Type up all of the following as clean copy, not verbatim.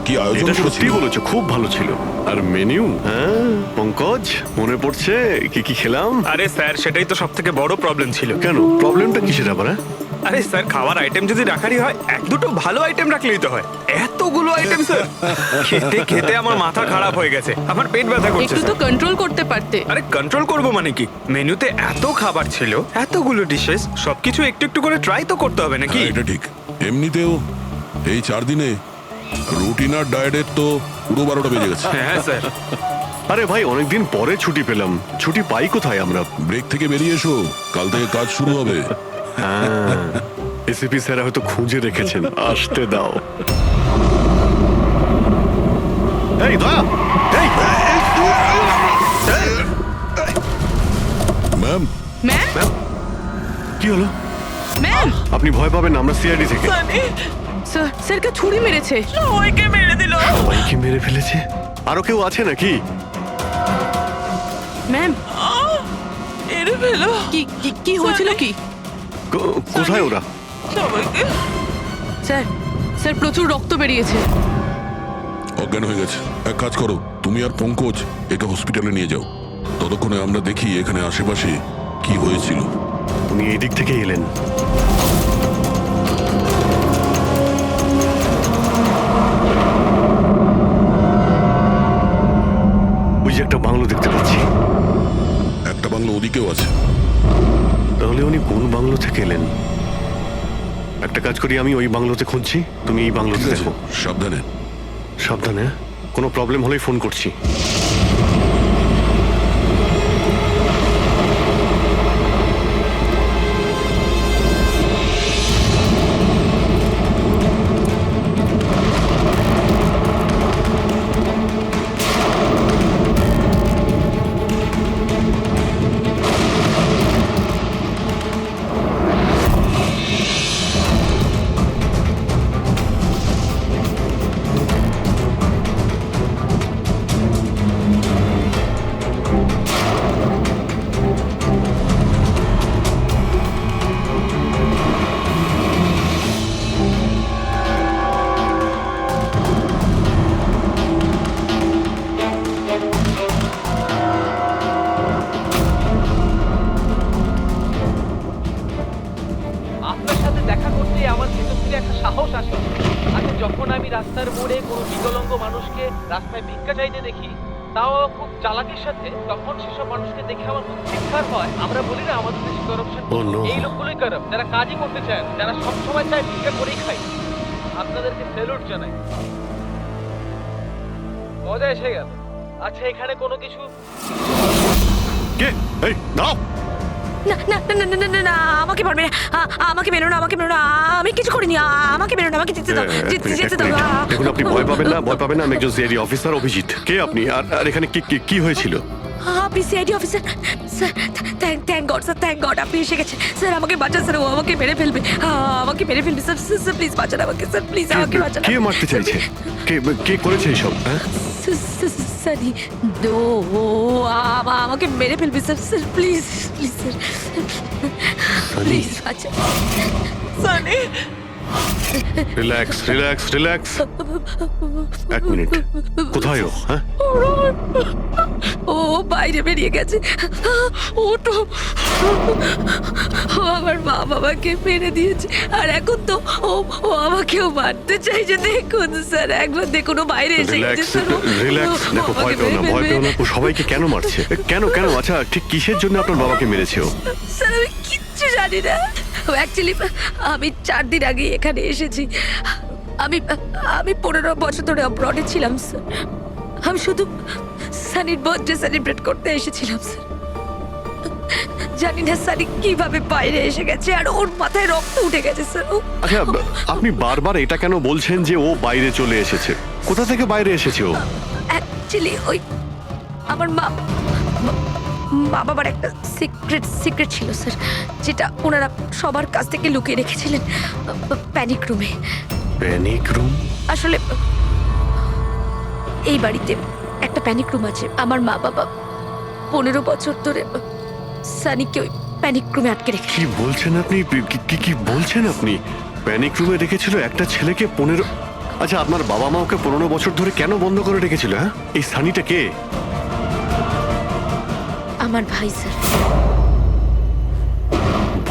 কি আয়োজন এটা সত্যি করেছিল? বলেছো, খুব ভালো ছিল। আর মেনু, হ্যাঁ পঙ্কজ, মনে পড়ছে কি কি খেলাম? আরে স্যার, সেটাই তো সব থেকে বড় প্রবলেম ছিল। কেন, প্রবলেমটা কিসের আবার? আরে স্যার, খাওয়ার আইটেম যদি রাখারই হয়, এক দুটো ভালো আইটেম রাখলেই তো হয়। এতগুলো আইটেম স্যার, খেতে খেতে আমার মাথা খারাপ হয়ে গেছে, আমার পেট ব্যথা করছে একটু তো স্যার। কন্ট্রোল করতে পারতে। আরে কন্ট্রোল করবো মানে কি? মেনুতে এত খাবার ছিল, এতগুলো ডিশেস, সবকিছু একটু একটু করে ট্রাই তো করতে হবে নাকি? হ্যাঁ, এটা ঠিক। এমনিতেও এই 4 দিনে রুটিন আর ডায়েটের তো পুরো 12টা বেজে গেছে। হ্যাঁ স্যার। আরে ভাই, অনেকদিন পরে ছুটি পেলাম, ছুটি পাই কোথায় আমরা? ব্রেক থেকে বেরিয়ে এসো, কাল থেকে কাজ শুরু হবে। এসিপি স্যার হয়তো খুঁজে রেখেছেন, আসতে দাও। এই দয়া, এই ম্যাম, ম্যাম, কি হলো? ম্যাম, আপনি ভয় পাবেন না, আমরা সিআইডি থেকে। স্যার, স্যারকে ছুরি মেরেছে। সবাইকে মেরে দিল। সবাইকে মেরে ফেলেছে? আরো কেউ আছে নাকি? ম্যাম, মেরে ফেলো কি কি কি হয়েছিল কি? কোথায় ওরা? সবাইকে। স্যার, স্যার প্রচুর রক্ত বেরিয়েছে। অজ্ঞান হয়ে গেছে। এক কাজ করো, তুমি আর পঙ্কজ একে হসপিটালে নিয়ে যাও। ততক্ষণে আমরা দেখি এখানে আশেপাশে কি হয়েছিল। উনি এই দিক থেকে এলেন। ওই যে একটা বাংলো দেখতে পাচ্ছি। একটা বাংলো ওদিকেও আছে। তাহলে উনি কোন বাংলো থেকে এলেন? একটা কাজ করি, আমি ওই বাংলোতে খুঁজছি, তুমি এই বাংলোতে ঠিক আছে, দেখো। সাবধানে। সাবধানে, কোনো প্রবলেম হলেই ফোন করছি। আপনার সাথে দেখা করতে আমার ভেতর থেকে একটা সাহস আসে। আচ্ছা, যখন আমি রাস্তার মোড়ে কোনো বিকলাঙ্গ মানুষকে রাস্তায় ভিক্ষা চাইতে দেখি, তাও খুব চালাকির সাথে, তখন সেসব মানুষকে দেখে আমার খুব চিৎকার হয়। আমরা বলি না আমাদের দেশে করাপশন, Oh no! এই লোকগুলোই কারাপ্ট, যারা কাজই করতে চায় না, যারা সবসময় চায় ভিক্ষা করেই খায়। আপনাদেরকে স্যালুট জানাই, মজা এসে গেল। আচ্ছা, এখানে কোনো কিছু কে? এই দাও। না না না না না না না, আমাকে পারবে না, আমাকে মেরো না, আমাকে মেরো না, আমি কিছু করিনি, আমাকে মেরো না, আমাকে যেতে দাও, যেতে দাও। দেখুন, আপনি ভয় পাবেন না, ভয় পাবেন না। আমি একজন সিআইডি অফিসার, অভিজিৎ। কে আপনি? আর এখানে কি হয়েছিল? আপনি CID officer? Sir, thank god sir, thank god আপনি এসে গেছেন। স্যার আমাকে বাঁচান স্যার, ও আমাকে মেরে ফেলবে, আমাকে মেরে ফেলবে স্যার। স্যার প্লিজ বাঁচান আমাকে স্যার, প্লিজ আমাকে বাঁচান। কে মারতে চাইছে? কে করেছে এইসব? হ্যাঁ, সানি, ও আমাকে মেরে ফেলবে sir. Sir please, please sir, please বাঁচান। Sunny, relax relax relax. এক মিনিট, কোথায় ও? হ্যাঁ, ও বাইরে বেরিয়ে গেছে। ওটো, ও আমার মা বাবাকে মেরে দিয়েছে, আর এখন তো ও আমাকেও মারতে চাইছে। দেখুন স্যার, একবার দেখুন, ও বাইরে এসে গেছে রিল্যাক্স স্যার। রিল্যাক্স। দেখো, ভয় পেও না, ভয় পেও না। ও সবাইকে কেন মারছে? কেন? আচ্ছা, ঠিক কিসের জন্য আপনার বাবাকে মেরেছে ও? স্যার আমি কিচ্ছু জানি না। অ্যাকচুয়ালি আমি 4 দিন আগে এখানে এসেছি। আমি 15 বছর ধরে অব্রডে ছিলাম স্যার। আমি শুধু সানির বার্থডে সেলিব্রেট করতে এসেছিলাম স্যার। জানি না সানি কিভাবে বাইরে এসে গেছে, আর ওর মাথায় রক্ত উঠে গেছে স্যার। আচ্ছা, আপনি বারবার এটা কেন বলছেন যে ও বাইরে চলে এসেছে? কোথা থেকে বাইরে এসেছে ও? অ্যাকচুয়ালি ওই আমার মা বাবার একটা সিক্রেট ছিল স্যার, যেটা ওনারা সবার কাছ থেকে লুকিয়ে রেখেছিলেন প্যানিক রুমে। Panic room? আসলে এই বাড়িতে একটা প্যানিক রুম আছে। আমার মা বাবা 15 বছর ধরে সানিকে ওই প্যানিক রুমে আটকে রেখেছে। কি বলছেন আপনি? কি বলছেন আপনি? প্যানিক রুমে রেখেছিল একটা ছেলেকে 15? আচ্ছা, আপনার বাবা মা ওকে 15 বছর ধরে কেন বন্ধ করে রেখেছিল? হ্যাঁ, এই সানিটা কে? আমার ভাই স্যার।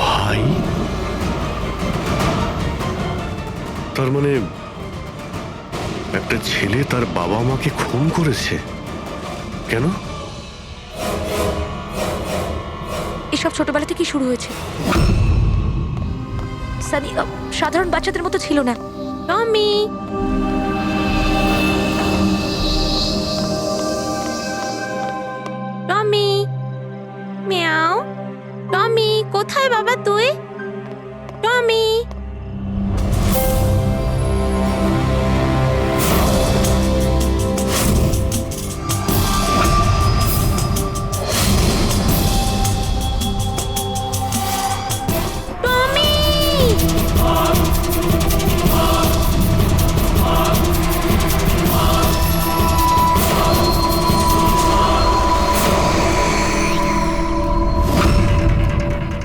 ভাই? তার মানে একটা ছেলে তার বাবা মাকে খুন করেছে? কেন? এসব ছোটবেলা থেকে শুরু হয়েছে। সানি সাধারণ বাচ্চাদের মতো ছিল না। টমি, টমি, মিয়াও। টমি, কোথায় বাবা তুই? টমি।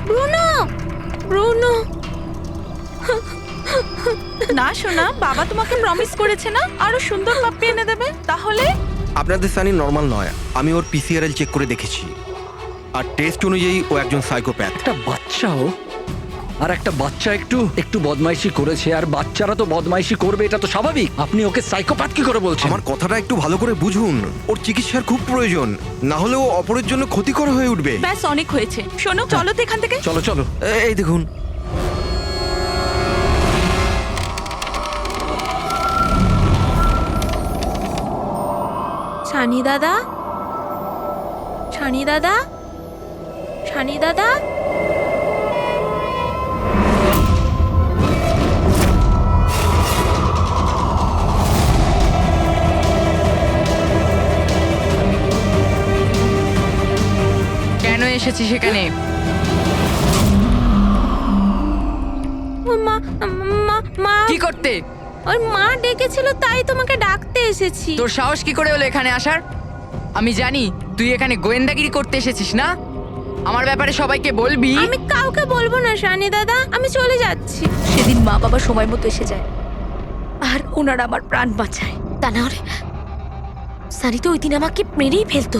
Bruno, Bruno. না শোনা, বাবা তোমাকে প্রমিস করেছে না আরো সুন্দর পাপ্পি এনে দেবে। তাহলে আপনাদের সানি নর্মাল নয়, আমি ওর পিসিআরএল চেক করে দেখেছি, আর টেস্ট অনুযায়ী ও একজন সাইকোপ্যাথ। একটা বাচ্চাও, আর একটা বাচ্চা একটু একটু বদমাইশি করেছে, আর বাচ্চারা তো বদমাইশি করবে, এটা তো স্বাভাবিক। আপনি ওকে সাইকোপ্যাথ কি করে বলছেন? আমার কথাটা একটু ভালো করে বুঝুন, ওর চিকিৎসার খুব প্রয়োজন, না হলে ও অপরের জন্য ক্ষতিকর হয়ে উঠবে। ব্যাস অনেক হয়েছে, শোনো চলো তো এখান থেকে। চলো চলো। এই দেখুন, ছানি দাদা, ছানি দাদা, ছানি দাদা। কেন এসেছি সেখানে? মা, মা, মা, কি করতে? ওই মা ডেকেছিল তাই তোমাকে ডাকতে এসেছি। তোর সাহস কি করে হলো এখানে আসার? আমি জানি তুই এখানে গোয়েন্দাগিরি করতে এসেছিস না। আমার ব্যাপারে সবাইকে বলবি। আমি কাউকে বলবো না শানি দাদা, আমি চলে যাচ্ছি। সেদিন মা বাবা সময় মতো এসে যায় আর ওনারা আমার প্রাণ বাঁচায়। তা না হলে সানি তো ওই দিন আমাকে মেরেই ফেলতো,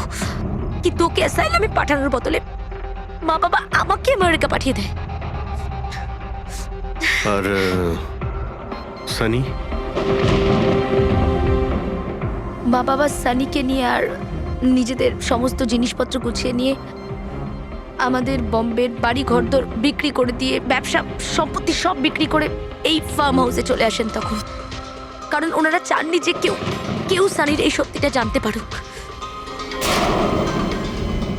কিন্তু ওকে অ্যাসাইলামে পাঠানোর বদলে মা বাবা আমাকে আমেরিকা পাঠিয়ে দেয়। আর সানি? মা বাবা সানিকে নিয়ে আর নিজেদের সমস্ত জিনিসপত্র গুছিয়ে নিয়ে আমাদের বম্বের বাড়ি ঘরদোর বিক্রি করে দিয়ে, ব্যবসা সম্পত্তি সব বিক্রি করে এই ফার্ম হাউসে চলে আসেন তখন। কারণ ওনারা চাননি যে কেউ কেউ সানির এই সত্যিটা জানতে পারুক।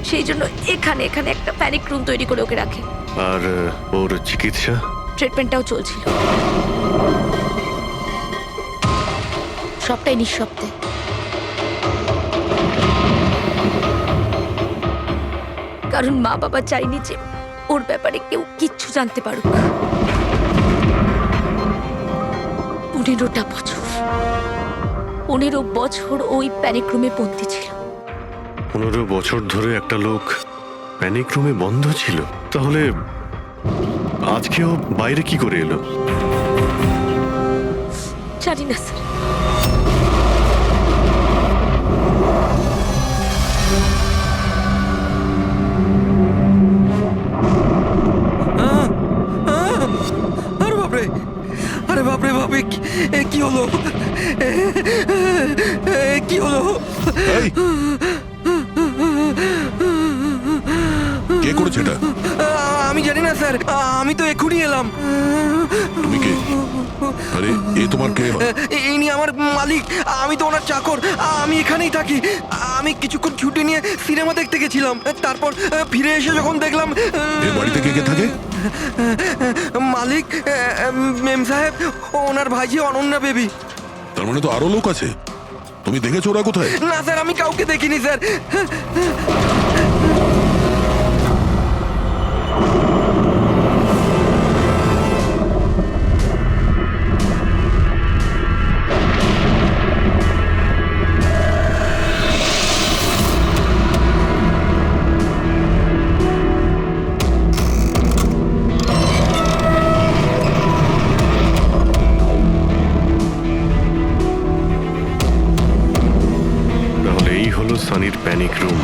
সেই জন্য এখানে এখানে একটা প্যানিক রুম তৈরি করে ওকে রাখে। আর ওর চিকিৎসা? ট্রিটমেন্টটাও চলছিল, সবটাই নিঃশব্দে। কারণ মা বাবা চাইনি যে ওর ব্যাপারে কেউ কিচ্ছু জানতে পারুক। 15টা বছর, 15 বছর ওই প্যানিক রুমে বন্দী ছিল। 15 বছর ধরে একটা লোক প্যানিক রুমে বন্ধ ছিল, তাহলে আজকেও বাইরে কি করে এলো? জানি না স্যার। আরে বাপরে, আরে বাপরে বাপরে, কি হলো? কি হলো? এই, কে করেছে এটা? আমি জানি না স্যার, আমি তো এক্ষুনি এলাম। তুমি কে? আরে এ তোমার কে? ইনি আমার মালিক, আমি তো ওনার চাকর, আমি এখানেই থাকি। আমি কিছুক্ষণ ছুটি নিয়ে সিনেমা দেখতে গেছিলাম, তারপর ফিরে এসে যখন দেখলাম এ বাড়িতে কে কে থাকে? মালিক, মেম সাহেব, ওনার ভাইজি অনন্যা বেবি। তার মানে তো আরো লোক আছে। তুমি দেখেছো ওরা কোথায়? না স্যার, আমি কাউকে দেখিনি স্যার। হলো সানির প্যানিক রুম।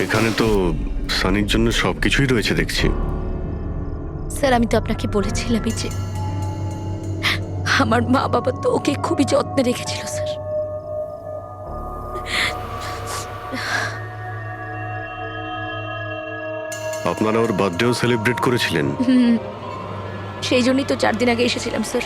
এখানে তো সানির জন্য সবকিছুই রয়েছে দেখছি। স্যার আমি তো আপনাকে বলেছিলামই যে আমার মা বাবা তো ওকে খুবই যত্নে রেখেছিল স্যার। আপনারা ওর বার্থডেও সেলিব্রেট করেছিলেন। সেই জন্যই তো 4 দিন আগে এসেছিলাম স্যার।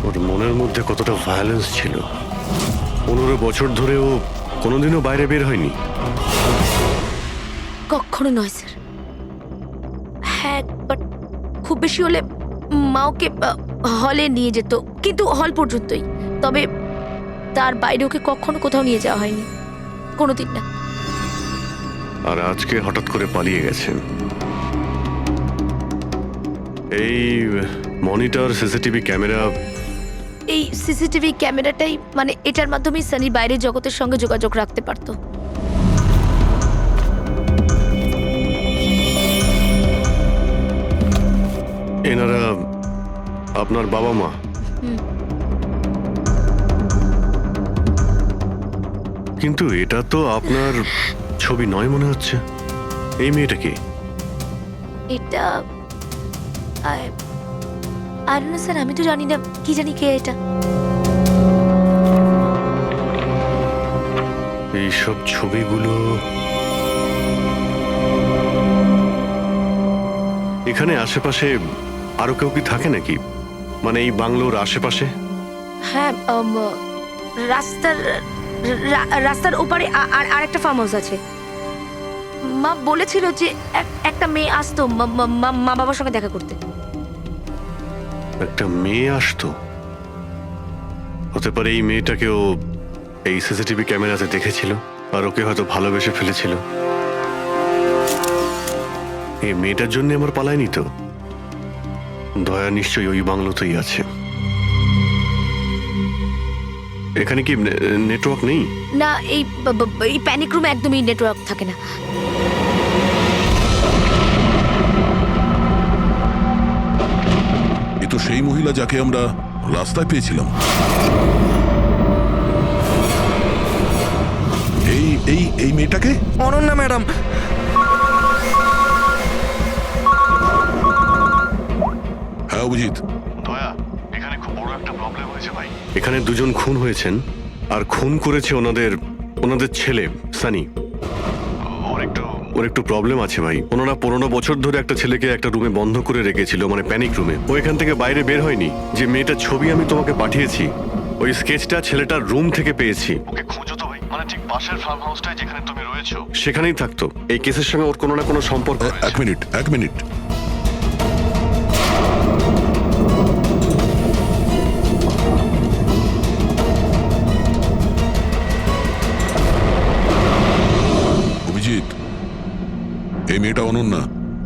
ওর মনের মধ্যে কতটা ভায়োলেন্স ছিল। 15 বছর ধরে ও কোনোদিনও বাইরে বের হয়নি। কখনো নয় স্যার। হ্যাঁ বাট খুব বেশি হলে মা ওকে হলে নিয়ে যেত, কিন্তু হল পর্যন্তই। তবে তার বাইরে ওকে কখনো কোথাও নিয়ে যাওয়া হয়নি, কোনোদিন না। আর আজকে হঠাৎ করে পালিয়ে গেছেন। এই মনিটর, সিসিটিভি ক্যামেরা, এই সিসিটিভি ক্যামেরাটাই মানে এটার মাধ্যমেই সানি বাইরের জগতের সঙ্গে যোগাযোগ রাখতে পারতো। এনারা আপনার বাবা মা? কিন্তু এটা তো আপনার ছবি নয় মনে হচ্ছে। এই মেয়েটা কি? এটা আর না স্যার, আমি তো জানি না, কি জানি কে এটা। এইসব ছবিগুলো এখানে আশেপাশে আরো কেউ কি থাকে নাকি? মানে এই বাংলোর আশেপাশে? হ্যাঁ রাস্তার ওপারে আর একটা ফার্ম হাউস আছে। মা বলেছিল যে একটা মেয়ে আসতো মা বাবার সঙ্গে দেখা করতে। একটা মেয়ে আসতো? হতে পারে এই মেয়েটাকেও এই সিসিটিভি ক্যামেরাতে দেখেছিল আর ওকে হয়তো ভালোবেসে ফেলেছিল। এই মেয়েটার জন্য আমার পালায়নি তো। দয়া নিশ্চয়ই ওই বাংলোতেই আছে। এখানে কি নেটওয়ার্ক নেই? না, এই প্যানিক রুমে একদমই নেটওয়ার্ক থাকে না। এ তো সেই মহিলা যাকে আমরা রাস্তায় পেয়েছিলাম। এই এই এই মেয়েটাকে? অনন্যা ম্যাডাম। হ্যাঁ অভিজিৎ। দয়া, এখানে খুব বড় একটা প্রবলেম হয়েছে ভাই। এখানে দুজন খুন হয়েছেন আর খুন করেছে ওনাদের ছেলে সানি। ওর একটু প্রবলেম আছে ভাই। ওনারা 15 বছর ধরে একটা ছেলেকে একটা রুমে বন্ধ করে রেখেছিল, মানে প্যানিক রুমে। ও এখান থেকে বাইরে বের হয়নি। যে মেয়েটার ছবি আমি তোমাকে পাঠিয়েছি, ওই স্কেচটা ছেলেটার রুম থেকে পেয়েছি। ওকে খুঁজো তো ভাই, মানে ঠিক পাশের ফার্ম হাউসটায় যেখানে তুমি রয়েছো সেখানেই থাকতো। এই কেসের সঙ্গে ওর কোনো না কোনো সম্পর্ক রয়েছে। এক মিনিট। অভিজিৎ, এই মেয়েটা অনন্যা।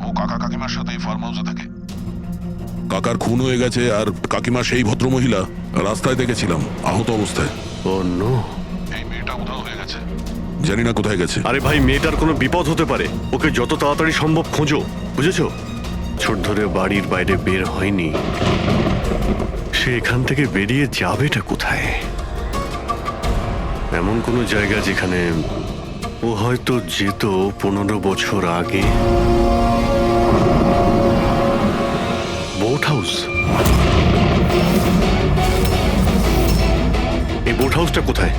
ও কাকা কাকিমার সাথে ফার্ম হাউসে থাকে। কাকার খুন হয়ে গেছে আর কাকিমা সেই ভদ্রমহিলা রাস্তায় দেখেছিলাম আহত অবস্থায়। ও নো। এই মেয়েটা উধাও হয়ে গেছে, জানি না কোথায় গেছে। আরে ভাই, মেয়েটার কোনো বিপদ হতে পারে। ওকে যত তাড়াতাড়ি সম্ভব খোঁজো, বুঝেছো? ছোট ধরে বাড়ির বাইরে বের হয়নি। সে এখান থেকে বেরিয়ে যাবেটা কোথায়? এমন কোনো জায়গা যেখানে ও হয়তো যেত 15 বছর আগে। Boat house. এই বোট হাউসটা কোথায়?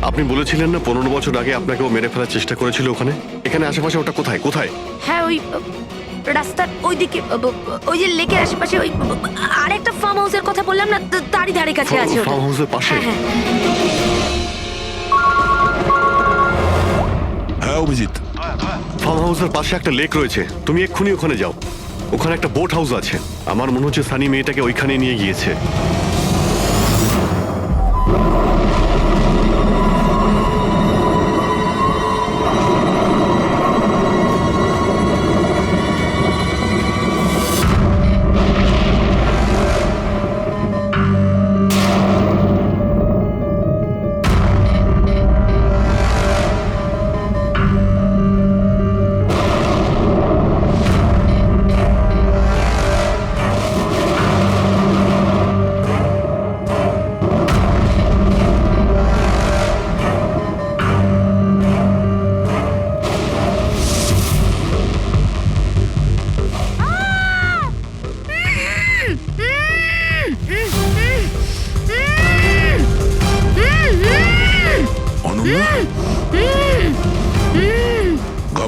আপনি বলেছিলেন না 15 বছর আগে আপনাকে ও মেরে ফেলার চেষ্টা করেছিল ওখানে। এখানে আশেপাশে ওটা কোথায়? হ্যাঁ ওই রাস্তার ওইদিকে, ওই যে লেকের আশেপাশে ওই আরেকটা ফার্ম হাউসের কথা বললাম না, তারই ধারে কাছে আছে ওটা। ফার্ম হাউসের পাশে? হ্যাঁ। হ্যাঁ অভিজিৎ, ফার্ম হাউসের পাশে একটা লেক রয়েছে। তুমি এক্ষুনি ওখানে যাও। ওখানে একটা বোট হাউস আছে। আমার মনে হচ্ছে সানি মেয়েটাকে ওইখানে নিয়ে গিয়েছে।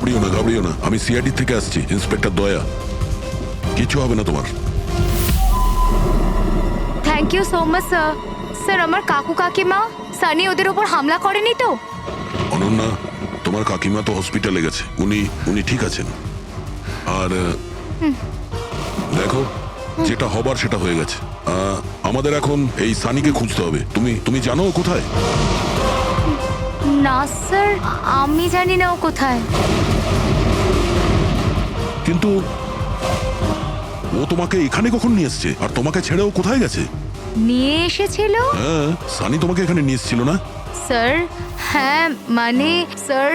ঘাবড়িও না, ঘাবড়িও না। আমি সিআইডি থেকে আসছি, ইন্সপেক্টর দয়া। কিছু হবে না তোমার। Thank you so much sir. Sir আমার কাকু কাকিমা সানি ওদের উপর হামলা করেনি তো? অনন্যা, তোমার কাকিমা তো হসপিটালে গেছে, উনি ঠিক আছেন। আর দেখো, যেটা হবার সেটা হয়ে গেছে। আমাদের এখন এই সানিকে খুঁজতে হবে। তুমি জানো ও কোথায়? না স্যার, আমি জানি না ও কোথায়। কিন্তু ও তোমাকে এখানে কখন নিয়ে এসছে? আর তোমাকে ছেড়ে ও কোথায় গেছে? নিয়ে এসেছিল? হ্যাঁ, সানি তোমাকে এখানে নিয়ে এসেছিল না? স্যার হ্যাঁ, মানে স্যার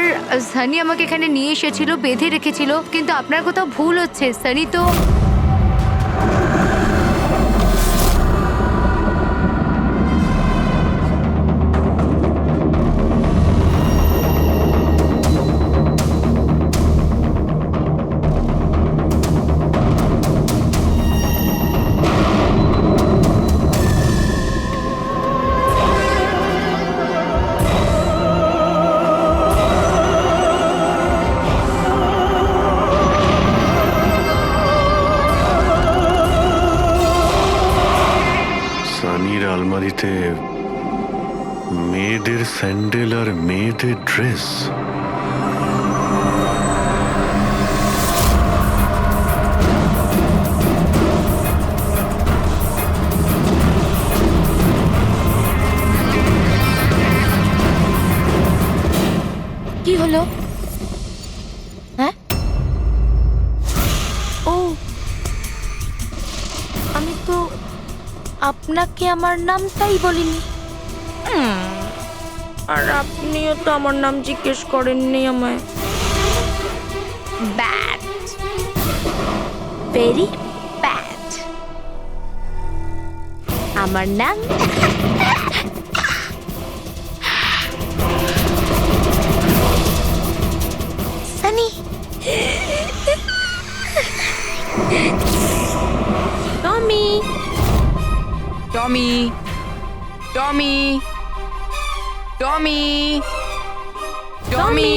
সানি আমাকে এখানে নিয়ে এসেছিল, বেঁধে রেখেছিল। কিন্তু আপনার কোথাও ভুল হচ্ছে, সানি তো সানির আলমারিতে মেয়েদের স্যান্ডেল আর মেয়েদের ড্রেস। কি হলো? হ্যাঁ, ও আমি তো আপনাকে আমার নামটাই বলিনি। আর আপনিও তো আমার নাম জিজ্ঞেস করেননি আমায়। Bad, very bad. আমার নাম সানি। টমি, টমি, টমি, টমি, টমি।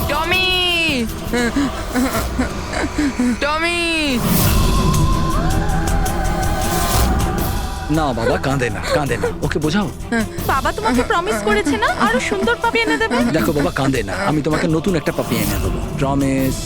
টমি, টমি। না বাবা, কাঁদে না, কাঁদে না, ওকে বোঝাও। বাবা তোমাকে প্রমিস করেছে না আরো সুন্দর পাপি এনে দেবে? দেখো বাবা, কাঁদে না, আমি তোমাকে নতুন একটা পাপি এনে দেবো, প্রমিস।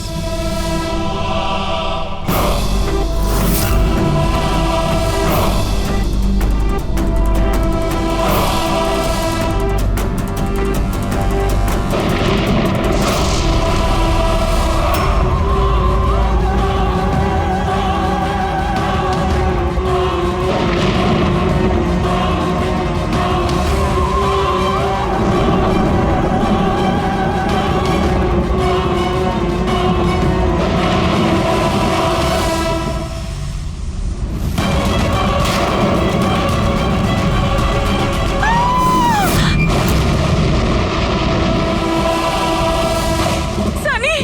সানি,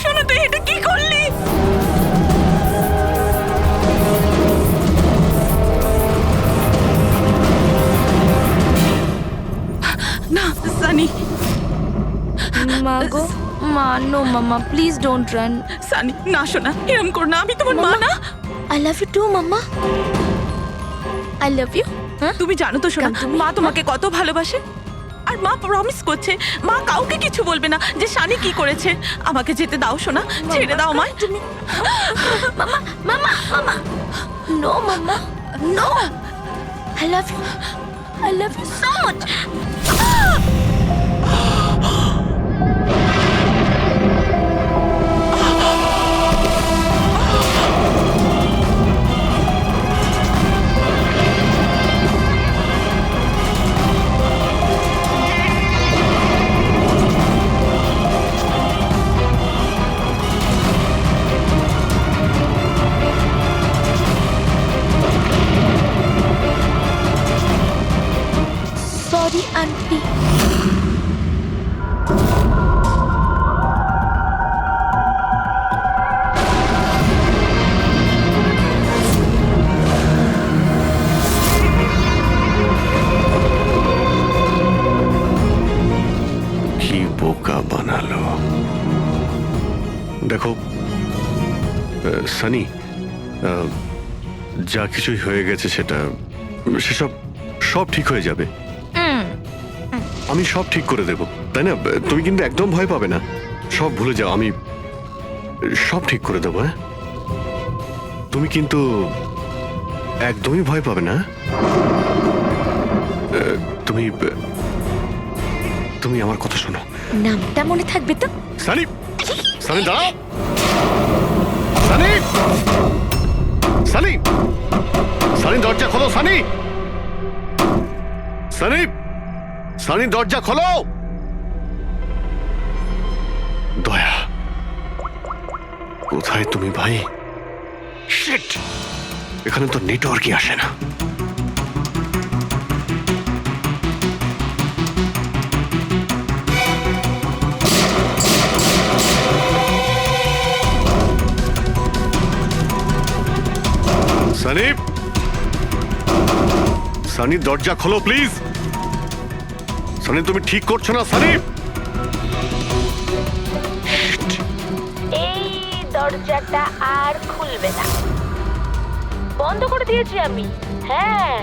শোনো, তুই এটা কি করলি? না সানি, মা গো, মা, নো মামা, প্লিজ ডোন্ট রান। সানি না, শোনা, এরম কর না, আমি তোমার মা না। আই লাভ ইউ টু মামা, আই লাভ ইউ। তুমি জানো তো শোনা, মা তোমাকে কত ভালোবাসে। আর মা প্রমিস করছে মা কাউকে কিছু বলবে না যে সানি কি করেছে। আমাকে যেতে দাও শোনা, ছেড়ে দাও আমায়। তুমি মামা, মামা, মামা, নো মামা, no, I love you, I love you so much. Sorry, auntie. দেখো সানি, যা কিছুই হয়ে গেছে সেসব সব ঠিক হয়ে যাবে। আমি সব ঠিক করে দেব, তাই না? তুমি কিন্তু একদম ভয় পাবে না, সব ভুলে যাও, আমি সব ঠিক করে দেবো। হ্যাঁ, তুমি কিন্তু একদমই ভয় পাবে না। তুমি তুমি আমার কথা শোনো। নামটা মনে থাকবে তো? সানি, সানি দাঁড়াও। সানি, সানি, সানি দরজা খোলো। সানি, সানি, সানি দরজা খোলো। দয়া, কোথায় তুমি ভাই? শিট, এখানে তো নেটওয়ার্কই আসে না। সানি, সানি দরজা খোলো প্লিজ। সানি, তুমি ঠিক করছো না সানি। এই দরজাটা আর খুলবে না, বন্ধ করে দিয়েছি আমি। হ্যাঁ,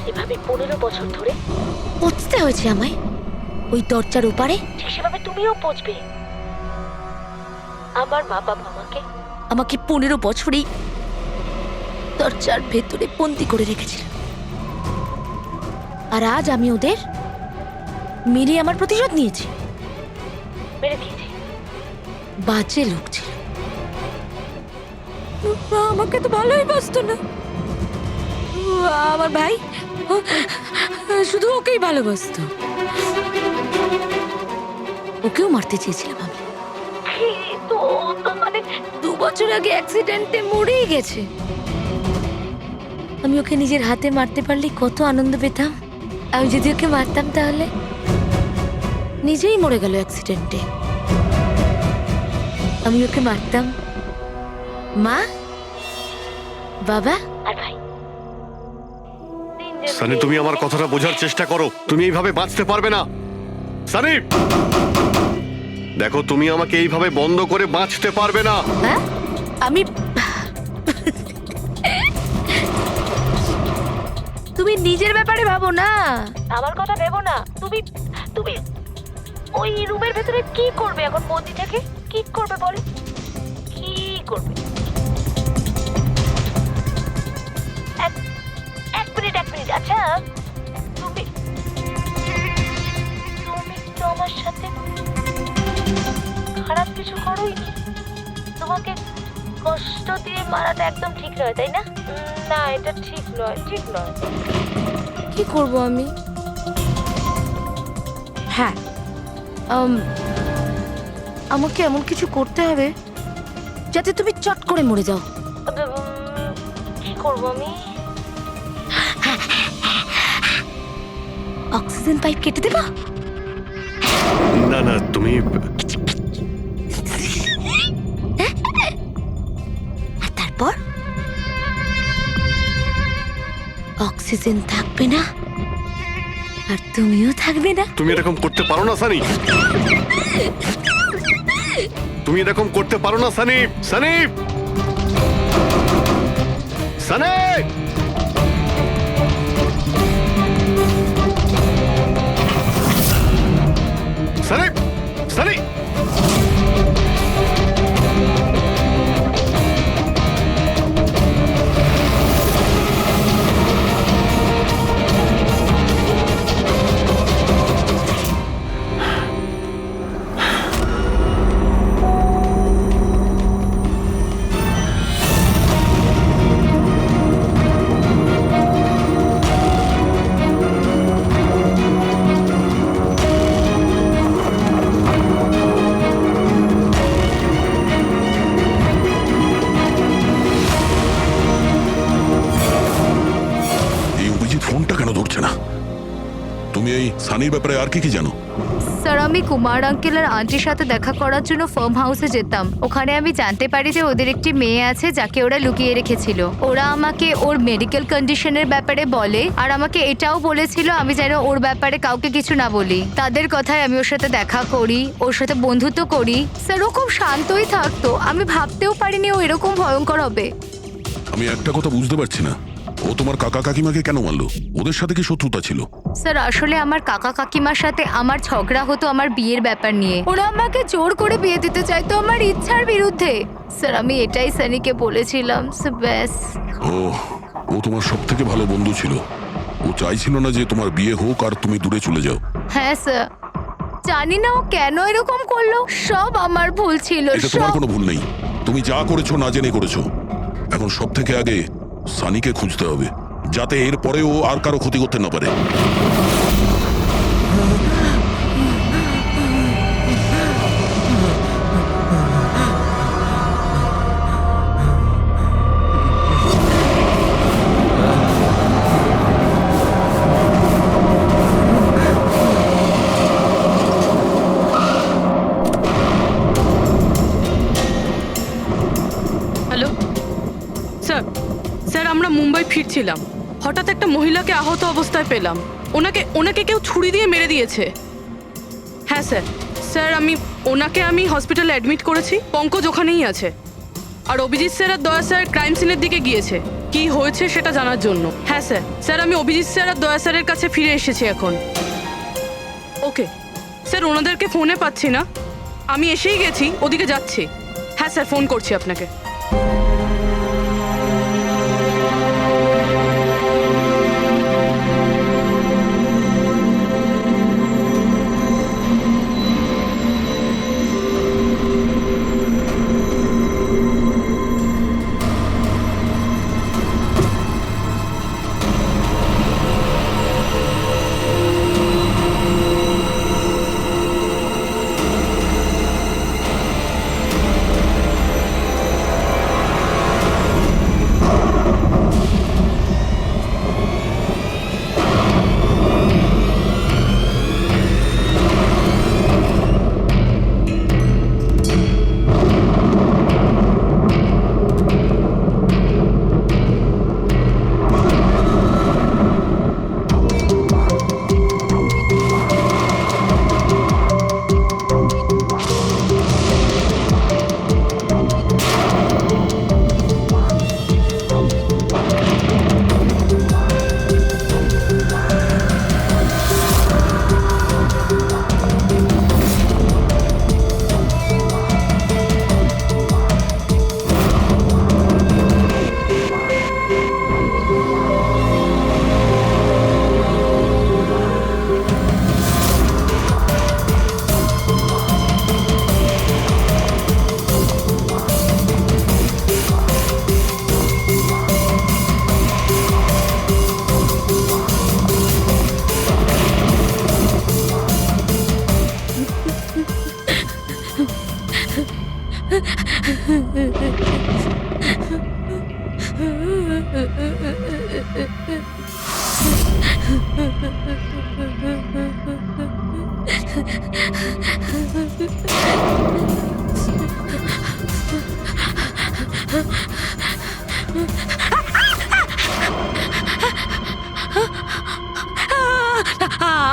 এভাবে 15 বছর ধরে পৌঁছতে হয়েছে আমায় ওই দরজার ওপারে। ঠিক সেভাবে তুমিও পৌঁছবে। আমার মা বাবা আমাকে 15 বছরই দরজার ভেতরে বন্দি করে রেখেছিল, আর আজ আমি ওদের মেরে আমার প্রতিশোধ নিয়েছি। মেরে দিয়েছি। বাজে লোক ছিল, আমাকে তো ভালোই বাসতো না। আমার ভাই শুধু ওকেই ভালোবাসতো। ওকেও মারতে চেয়েছিলাম আমি, কিন্তু ও তো মানে 2 বছর আগে অ্যাক্সিডেন্টে মরেই গেছে। আমি ওকে নিজের হাতে মারতে পারলে কত আনন্দ পেতাম। আমি যদি ওকে মারতাম তাহলে নিজেই মরে গেল অ্যাক্সিডেন্টে। আমি ওকে মারতাম, মা, বাবা আর ভাই। সানি, তুমি আমার কথাটা বোঝার চেষ্টা করো। তুমি এইভাবে বাঁচতে পারবে না সানি। দেখো, তুমি আমাকে এইভাবে বন্ধ করে বাঁচতে পারবে না। হ্যাঁ, আমি তুমি নিজের ব্যাপারে ভাবো না, আমার কথা ভেবো না। তুমি তুমি ওই রুমের ভেতরে কি করবে এখন? বন্দি থেকে কি করবে বলো? কি করবে? এক মিনিট। আচ্ছা, তুমি তো আমার সাথে খারাপ কিছু করোইনি। তোমাকে কষ্ট দিয়ে মারাটা একদম ঠিক নয়, তাই না? না, এটা ঠিক নয়। কি করব আমি? হ্যাঁ, আমাকে এমন কিছু করতে হবে যাতে তুমি চট করে মরে যাও। কি করব আমি? অক্সিজেন পাইপ কেটে দেবো। না না, তুমি আর তারপর অক্সিজেন থাকবে না, আর তুমিও থাকবে না। তুমি এরকম করতে পারো না সানি। তুমি এরকম করতে পারো না সানি। সানি, সানি, সানি, সানি। এই অভিজিৎ ফোনটা কেন ধরছে না? তুমি এই সানির ব্যাপারে আর কি কি জানো? স্যার আমি কুমার আঙ্কেল আর আন্টির সাথে দেখা করার জন্য ফার্ম হাউসে যেতাম। ওখানে আমি জানতে পারি যে ওদের একটি মেয়ে আছে যাকে ওরা লুকিয়ে রেখেছিল। ওরা আমাকে ওর মেডিকেল কন্ডিশনের ব্যাপারে বলে আর আমাকে এটাও বলেছিল আমি যেন ওর ব্যাপারে কাউকে কিছু না বলি। তাদের কথায় আমি ওর সাথে দেখা করি, ওর সাথে বন্ধুত্ব করি। স্যার ও খুব শান্তই থাকতো, আমি ভাবতেও পারিনি ও এরকম ভয়ঙ্কর হবে। আমি একটা কথা বুঝতে পারছি না, ও তোমার কাকা কাকিমাকে কেন মারলো? ওদের সাথে কি শত্রুতা ছিল? স্যার আসলে আমার কাকা কাকিমার সাথে আমার ঝগড়া হতো আমার বিয়ের ব্যাপার নিয়ে। ওরা আমাকে জোর করে বিয়ে দিতে চাইতো আমার ইচ্ছার বিরুদ্ধে। স্যার আমি এটাই সানিকে বলেছিলাম। ব্যাস। ও তোমার সব থেকে ভালো বন্ধু ছিল। ও চাইছিল না যে তোমার বিয়ে হোক আর তুমি দূরে চলে যাও। হ্যাঁ স্যার, জানি না ও কেন এরকম করলো। সব আমার ভুল ছিল। এটা তোমার কোনো ভুল নেই, তুমি যা করেছো না জেনে করেছো। এখন সব থেকে আগে সানিকে খুঁজতে হবে, যাতে এর পরে ও আর কারো ক্ষতি করতে না পারে। হ্যালো স্যার, স্যার আমরা মুম্বাই ফিরছিলাম, হঠাৎ একটা মহিলাকে আহত অবস্থায় পেলাম। ওনাকে কেউ ছুরি দিয়ে মেরে দিয়েছে। হ্যাঁ স্যার, স্যার আমি হসপিটালে অ্যাডমিট করেছি। পঙ্কজ ওখানেই আছে। আর অভিজিৎ স্যার আর দয়া স্যার ক্রাইম সিনের দিকে গিয়েছে কি হয়েছে সেটা জানার জন্য। হ্যাঁ স্যার, স্যার আমি অভিজিৎ স্যার আর দয়া স্যারের কাছে ফিরে এসেছি এখন। ওকে স্যার, ওনাদেরকে ফোনে পাচ্ছি না, আমি এসেই গেছি, ওদিকে যাচ্ছি। হ্যাঁ স্যার, ফোন করছি আপনাকে।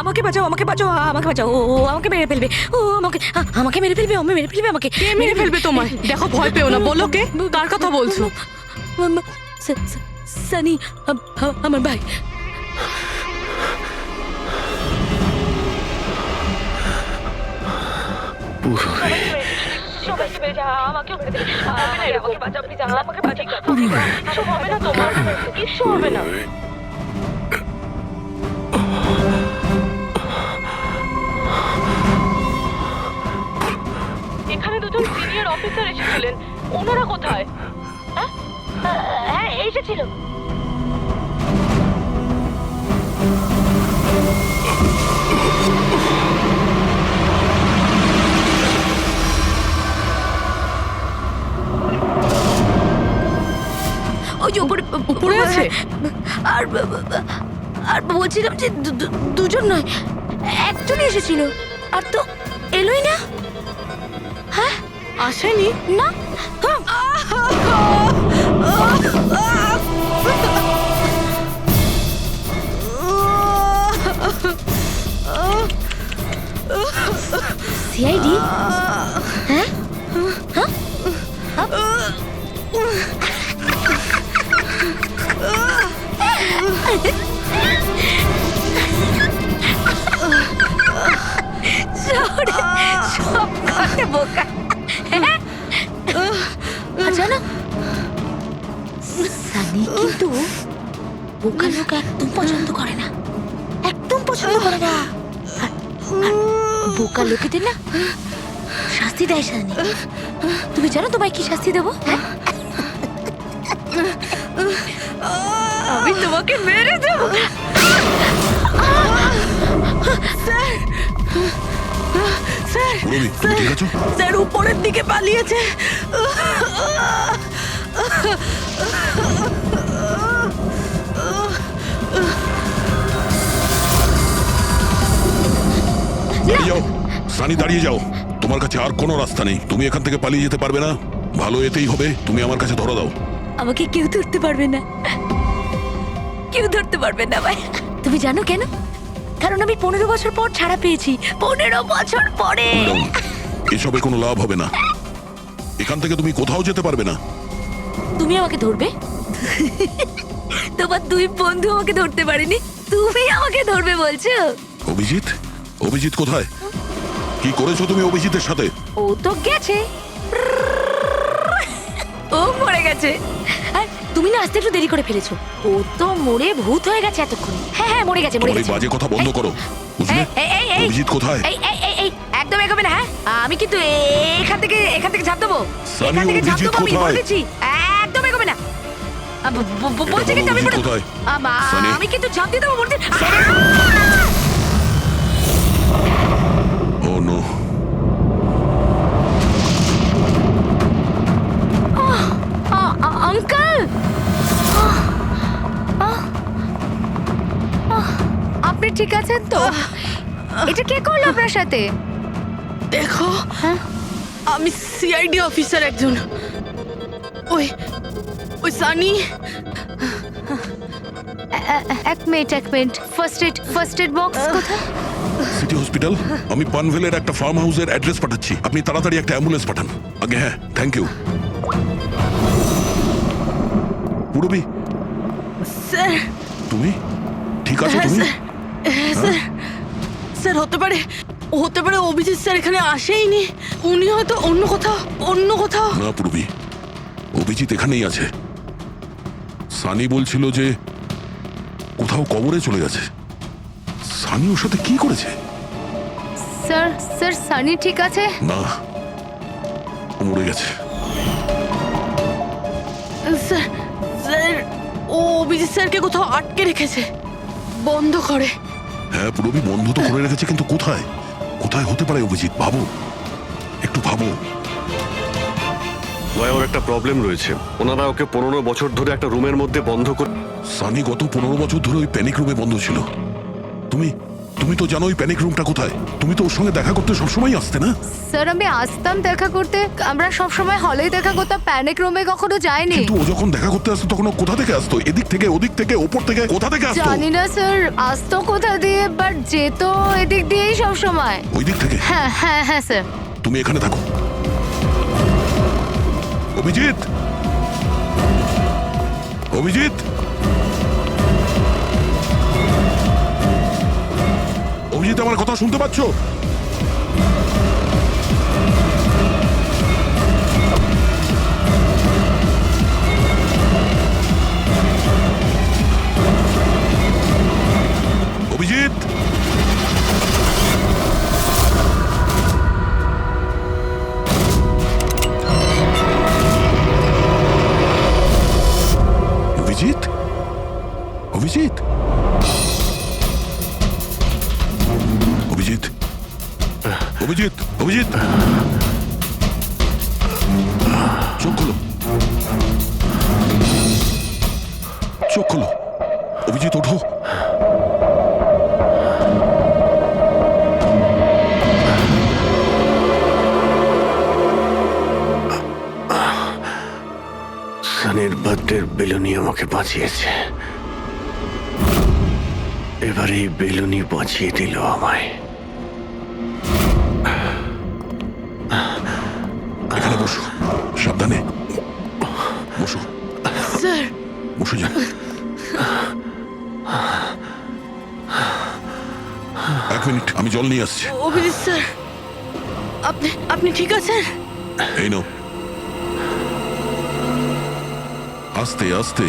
আমাকে বাঁচাও, আমাকে বাঁচাও, আমাকে বাঁচাও। ও আমাকে মেরে ফেলবে, ও আমাকে মেরে ফেলবে, মেরে ফেলবে আমাকে। কে মেরে ফেলবে তোমায়? দেখো, ভয় পেও না, বলো কে, কার কথা বলছো? সানি, আমার ভাই। সবাইকে মেরে যা, আমাকেও মেরে দেবে। আমাকে বাঁচাও, প্লিজ, আমাকে বাঁচাও। কিছু হবে না তোমার, কিছু হবে না। এখানে দুজন সিনিয়র অফিসার এসেছিলেন, ওনারা কোথায়? হ্যাঁ এসেছিল। ওই যে উপরে আছে। আর আর বলছিলাম যে দুজন নয়, একজনই এসেছিল। আর তো এলোই না। হ্যাঁ আসেনি? না। সিআইডি? হ্যাঁ সব কথা বোকা। হ্যাঁ? আর জানো সানি কিন্তু বোকা লোক একদম পছন্দ করে না, একদম পছন্দ করে না। আর বোকা লোকেদের না শাস্তি দেয় সানি। তুমি জানো তোমায় কি শাস্তি দেবো? হ্যাঁ? আমি তোমাকে মেরে দেবো। পুরবি, তুমি ঠিক আছো? স্যার উপরের দিকে পালিয়েছে। দাঁড়িয়ে যাও সানি, দাঁড়িয়ে যাও। তোমার কাছে আর কোনো রাস্তা নেই, তুমি এখান থেকে পালিয়ে যেতে পারবে না। ভালো এতেই হবে, তুমি আমার কাছে ধরা দাও। আমাকে কেউ ধরতে পারবে না, কেউ ধরতে পারবে না ভাই। তুমি জানো কেন? কারণ আমি 15 বছর পর ছাড়া পেয়েছি। 15 বছর পরে। এসবে কোনো লাভ হবে না, এখান থেকে তুমি কোথাও যেতে পারবে না। তুমি আমাকে ধরবে? তোমার দুই বন্ধু আমাকে ধরতে পারেনি, তুমি আমাকে ধরবে বলছো? অভিজিৎ, অভিজিৎ কোথায়? কি করেছো তুমি অভিজিতের সাথে? ও তো গেছে, ও মরে গেছে। আর তুমি না আসতে একটু দেরি করে ফেলেছো। ও তো মরে ভূত হয়ে গেছে এতক্ষণ। হ্যাঁ হ্যাঁ মরে গেছে, মরে তোমার এই গেছে। বাজে কথা বন্ধ করো, বুঝলে? অভিজিৎ কোথায়? এই একদম এগোবে না। হ্যাঁ আমি কিন্তু এখান থেকে ঝাঁপ দেবো, সানি, এখান থেকে ঝাঁপ অভিজিৎ দেবো, আমি কোথায়? বলে দিচ্ছি। একদম এগোবে না। বলছি কিন্তু আমি অভিজিৎ কোথায়? সানি। আমি কিন্তু ঝাঁপ দিয়ে দেবো বলছি। ও নো, আঙ্কেল, আপনি ঠিক আছেন তো? এটা কে করলো আপনার সাথে? দেখো, আমি সিআইডি অফিসার একজন। ওই ওই সানি। এক মিনিট, ফার্স্ট এড বক্স কোথায়? City hospital. আমি পানভেলের একটা ফার্ম হাউসের অ্যাড্রেস পাঠাচ্ছি, আপনি তাড়াতাড়ি একটা অ্যাম্বুলেন্স পাঠান আগে। হ্যাঁ, থ্যাংক ইউ। Purabi, sir. তুমি ঠিক আছো? হ্যাঁ তুমি স্যার, হ্যাঁ স্যার। স্যার হতে পারে অভিজিৎ স্যার এখানে আসেইনি, উনি হয়তো অন্য কোথাও। না পুরবি, অভিজিৎ এখানেই আছে। সানি বলছিল যে কোথাও কবরে চলে গেছে। সানি ওর সাথে কি করেছে? স্যার সানি ঠিক আছে? না, ও মরে গেছে। স্যার ও অভিজিৎ স্যারকে কোথাও আটকে রেখেছে, বন্ধ করে। হ্যাঁ পুরবি, বন্ধ তো করে রেখেছে, কিন্তু কোথায় কোথায় হতে পারে অভিজিৎ? ভাবো, একটু ভাবো। ভাই ওর একটা প্রবলেম রয়েছে, ওনারা ওকে 15 বছর ধরে একটা রুমের মধ্যে বন্ধ করে। সানি গত 15 বছর ধরে ওই প্যানিক রুমে বন্ধ ছিল। তুমি তো জানো ওই প্যানিক রুমটা কোথায়। তুমি তো ওর সঙ্গে দেখা করতে সবসময় আসতে না? স্যার আমি আসতাম দেখা করতে, আমরা সব সময় হলেই দেখা করতাম, প্যানিক রুমে কখনো যাইনি। কিন্তু ও যখন দেখা করতে আসতো তখন ও কোথা থেকে আসতো? এদিক থেকে, ওদিক থেকে, ওপর থেকে, কোথা থেকে আসতো? জানি না স্যার, আসতো কোথা দিয়ে, বাট যেত এদিক দিয়েই সব সময়। ওই দিক থেকে? হ্যাঁ স্যার। তুমি এখানে থাকো। অভিজিৎ, অভিজিৎ, অভিজিৎ, আমার কথা শুনতে পাচ্ছ? অভিজিৎ, অভিজিৎ, অভিজিৎ, অভিজিৎ, অভিজিৎ, অভিজিৎ, চোখ খোলো, চোখ খোলো। অভিজিৎ ওঠো। বার্থডের বেলুনি আমাকে বাঁচিয়েছে, এবার এই বেলুনি বাঁচিয়ে দিল আমায়। এখানে বসো, সাবধানে বসো, স্যার বসে যাও। এক মিনিট, আমি জল নিয়ে আসছি। অভিজিৎ স্যার, আপনি আপনি ঠিক আছেন? এই নাও, আস্তে আস্তে।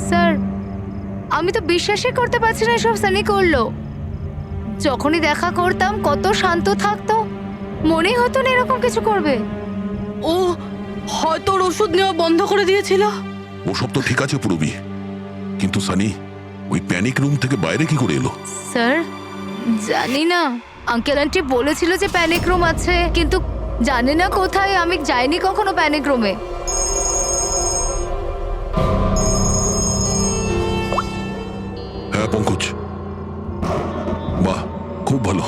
স্যার, আমি তো বিশ্বাসই করতে পারছি না সব সানি করলো। যখনই দেখা করতাম কত শান্ত থাকতো, মনেই হতো না এরকম কিছু করবে। ও হয়তো ওর ওষুধ নেওয়া বন্ধ করে দিয়েছিল। ওসব তো ঠিক আছে পুরবি, কিন্তু সানি ওই প্যানিক রুম থেকে বাইরে কি করে এলো? স্যার, জানি না। আঙ্কেল আন্টি বলেছিল যে প্যানিক রুম আছে, কিন্তু জানি না কোথায়। আমি যাইনি কখনো প্যানিক রুমে। হ্যাঁ পঙ্কজ, বাহ, খুব ভালো,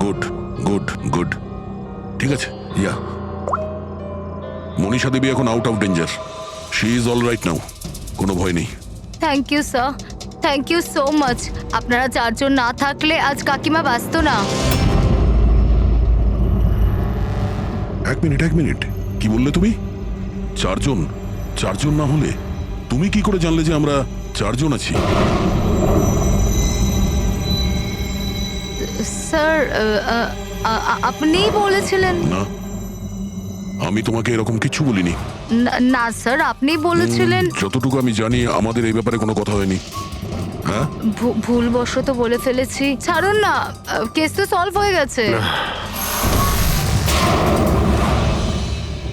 গুড গুড গুড। ঠিক আছে, ইয়া মনীষা দেবী এখন out of danger, she is all right now, কোনো ভয় নেই। Thank you sir, thank you so much. আপনারা চারজন না থাকলে আজ কাকিমা বাঁচতো না। এক মিনিট, কি বললে তুমি? চারজন? চারজন না হলে তুমি কি করে জানলে যে আমরা চারজন আছি? স্যার, আপনিই বলেছিলেন। না, আমি তোমাকে এরকম কিছু বলিনি। না স্যার, আপনি বলেছিলেন। যতটুকু আমি জানি আমাদের এই ব্যাপারে কোনো কথা হয়নি। হ্যাঁ, ভুলবশত বলে ফেলেছি, ছাড়ুন না, কেস তো সলভ হয়ে গেছে।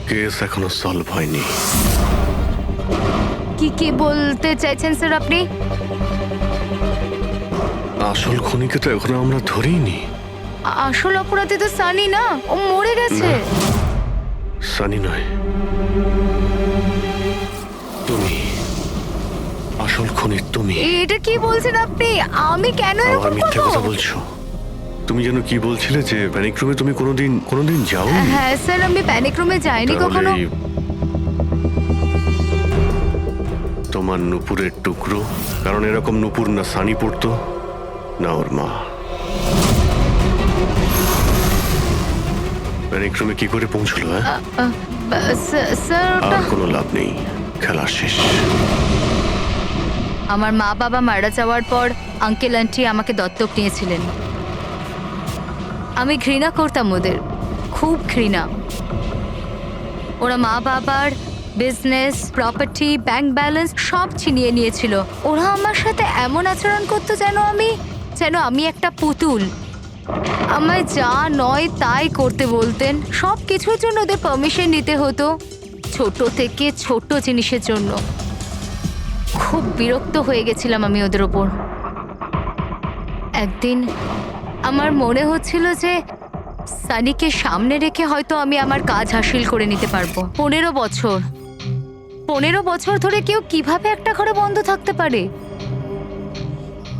কেস এখনো সলভ হয়নি। কি বলতে চাইছেন স্যার আপনি? আসল খুনিকে তো এখনো আমরা ধরিনি। আসল অপরাধী তো সানি না, ও মরে গেছে। সানি নয়, তুমি আসল খুনি। তুমি এটা কি বলছেন আপনি? আমি কেন আবার এরকম মিথ্যে করব? কথা বলছো। তুমি যেন কি বলছিলে যে প্যানিক রুমে তুমি কোনোদিন যাও? হ্যাঁ স্যার, আমি প্যানিক রুমে যাইনি কখনো। তোমার নুপুরের টুকরো, কারণ এরকম নুপুর না সানি পড়তো না ওর মা। প্যানিক রুমে কি করে পৌঁছলো? হ্যাঁ, স্যার, ওটা আর কোনো লাভ নেই, খেলা শেষ। আমার মা বাবা মারা যাওয়ার পর আঙ্কেল আন্টি আমাকে দত্তক নিয়েছিলেন। আমি ঘৃণা করতাম ওদের, খুব ঘৃণা। ওরা মা বাবার বিজনেস, প্রপার্টি, ব্যাংক ব্যালেন্স সব ছিনিয়ে নিয়েছিল। ওরা আমার সাথে এমন আচরণ করতো যেন আমি একটা পুতুল। আমায় যা নয় তাই করতে বলতেন। সব কিছুর জন্য ওদের পারমিশন নিতে হতো, ছোট থেকে ছোট জিনিসের জন্য। খুব বিরক্ত হয়ে গেছিলাম আমি ওদের ওপর। একদিন আমার মনে হচ্ছিল যে সানিকে সামনে রেখে হয়তো আমি আমার কাজ হাসিল করে নিতে পারবো। 15 বছর ধরে কেউ কিভাবে একটা ঘরে বন্ধ থাকতে পারে?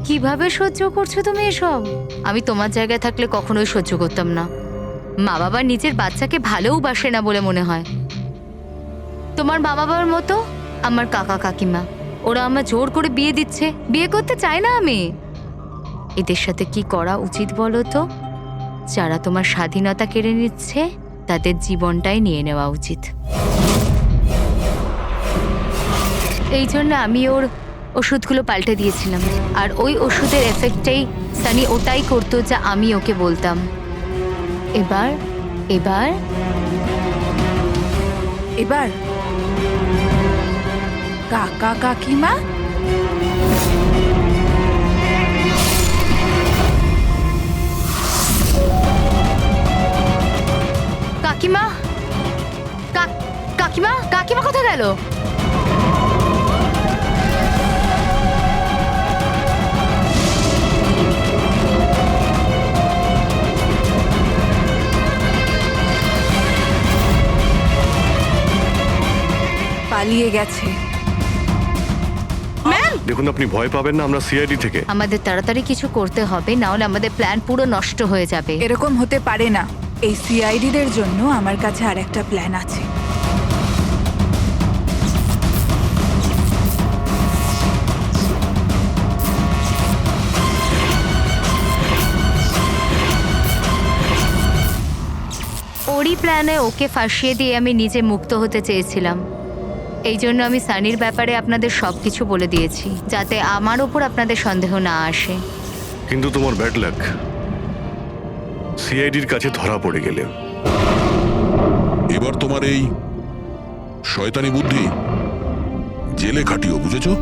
কিভাবে সহ্য করছো তুমি এসব? আমি তোমার জায়গায় থাকলে কখনোই সহ্য করতাম না। মা বাবা নিজের বাচ্চাকে ভালোবাসে না বলে মনে হয়। তোমার মা বাবার মতো আমার কাকা কাকিমা, ওরা আমার জোর করে বিয়ে দিচ্ছে। বিয়ে করতে চাই না আমি। এদের সাথে কি করা উচিত বলো তো? যারা তোমার স্বাধীনতা কেড়ে নিচ্ছে তাদের জীবনটাই নিয়ে নেওয়া উচিত। এই জন্য আমি ওর ওষুধগুলো পাল্টে দিয়েছিলাম। আর ওই ওষুধের এফেক্টেই সানি ওটাই করতো যা আমি ওকে বলতাম। এবার এবার এবার কাকা কাকিমা কাকিমা কাকিমা কাকিমা কোথায় গেল? পালিয়ে গেছে। ম্যাম দেখুন আপনি ভয় পাবেন না, আমরা সিআইডি থেকে। আমাদের তাড়াতাড়ি কিছু করতে হবে, না হলে আমাদের প্ল্যান পুরো নষ্ট হয়ে যাবে। এরকম হতে পারে না। এই সিআইডিদের জন্য আমার কাছে আর একটা প্ল্যান আছে। ওরই প্ল্যানে ওকে ফাঁসিয়ে দিয়ে আমি নিজে মুক্ত হতে চেয়েছিলাম। এই জন্য আমি সানির ব্যাপারে আপনাদের সবকিছু বলে দিয়েছি, যাতে আমার ওপর আপনাদের সন্দেহ না আসে। কিন্তু তোমার ব্যাড লাক, সিআইডির কাছে ধরা পড়ে গেলে। এবার তোমার এই শয়তানি বুদ্ধি জেলে খাটিও, বুঝেছো?